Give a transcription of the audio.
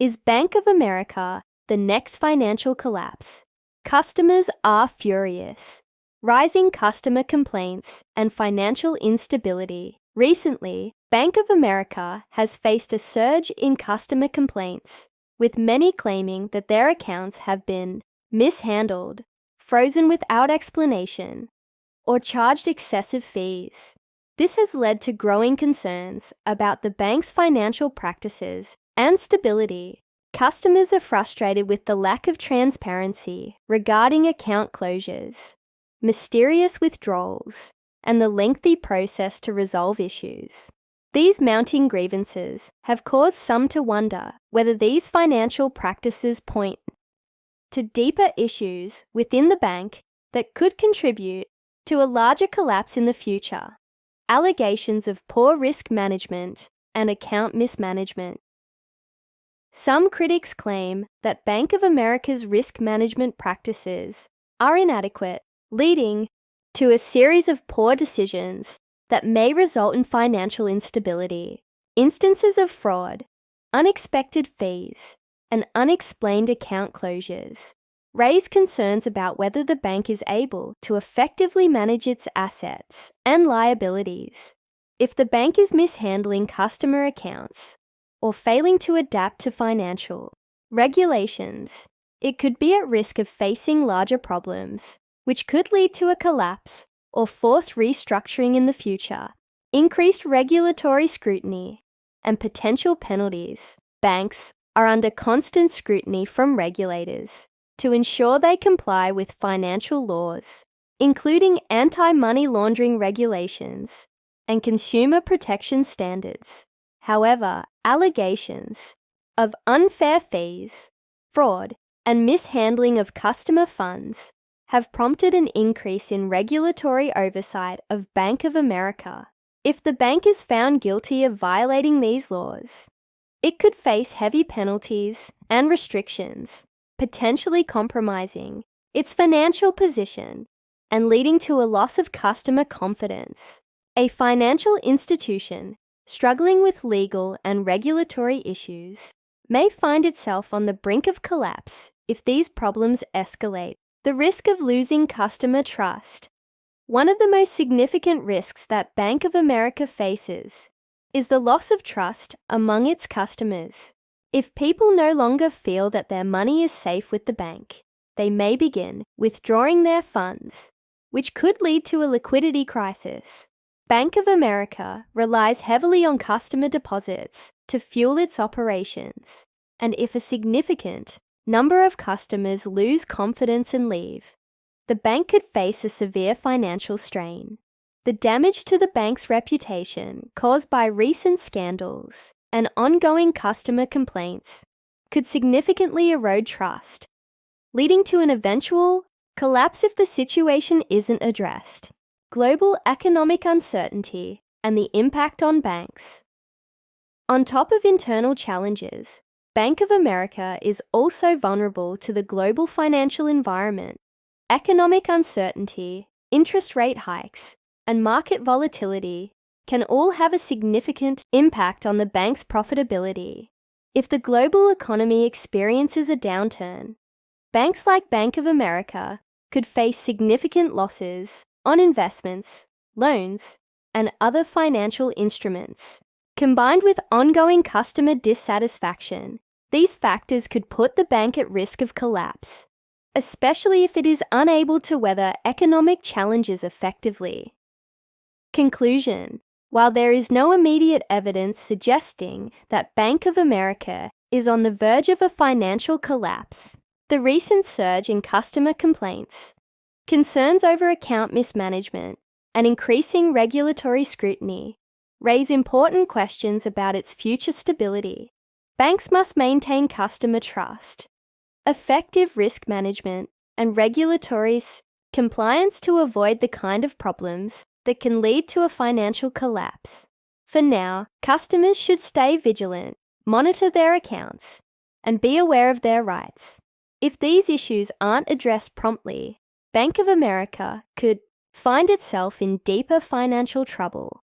Is Bank of America the next financial collapse? Customers are furious. Rising customer complaints and financial instability. Recently, Bank of America has faced a surge in customer complaints, with many claiming that their accounts have been mishandled, frozen without explanation, or charged excessive fees. This has led to growing concerns about the bank's financial practices and stability. Customers are frustrated with the lack of transparency regarding account closures, mysterious withdrawals, and the lengthy process to resolve issues. These mounting grievances have caused some to wonder whether these financial practices point to deeper issues within the bank that could contribute to a larger collapse in the future. Allegations of poor risk management and account mismanagement. Some critics claim that Bank of America's risk management practices are inadequate, leading to a series of poor decisions that may result in financial instability. Instances of fraud, unexpected fees, and unexplained account closures raise concerns about whether the bank is able to effectively manage its assets and liabilities. If the bank is mishandling customer accounts or failing to adapt to financial regulations, it could be at risk of facing larger problems, which could lead to a collapse or forced restructuring in the future. Increased regulatory scrutiny and potential penalties. Banks are under constant scrutiny from regulators to ensure they comply with financial laws, including anti-money laundering regulations and consumer protection standards. However, allegations of unfair fees, fraud, and mishandling of customer funds have prompted an increase in regulatory oversight of Bank of America. If the bank is found guilty of violating these laws, it could face heavy penalties and restrictions, potentially compromising its financial position and leading to a loss of customer confidence. A financial institution struggling with legal and regulatory issues may find itself on the brink of collapse if these problems escalate. The risk of losing customer trust. One of the most significant risks that Bank of America faces is the loss of trust among its customers. If people no longer feel that their money is safe with the bank, they may begin withdrawing their funds, which could lead to a liquidity crisis. Bank of America relies heavily on customer deposits to fuel its operations, and if a significant number of customers lose confidence and leave, the bank could face a severe financial strain. The damage to the bank's reputation caused by recent scandals and ongoing customer complaints could significantly erode trust, leading to an eventual collapse if the situation isn't addressed. Global economic uncertainty and the impact on banks. On top of internal challenges, Bank of America is also vulnerable to the global financial environment. Economic uncertainty, interest rate hikes, and market volatility can all have a significant impact on the bank's profitability. If the global economy experiences a downturn, banks like Bank of America could face significant losses on investments, loans, and other financial instruments. Combined with ongoing customer dissatisfaction, these factors could put the bank at risk of collapse, especially if it is unable to weather economic challenges effectively. Conclusion: while there is no immediate evidence suggesting that Bank of America is on the verge of a financial collapse, the recent surge in customer complaints, concerns over account mismanagement, and increasing regulatory scrutiny raise important questions about its future stability. Banks must maintain customer trust, effective risk management, and regulatory compliance to avoid the kind of problems that can lead to a financial collapse. For now, customers should stay vigilant, monitor their accounts, and be aware of their rights. If these issues aren't addressed promptly, Bank of America could find itself in deeper financial trouble.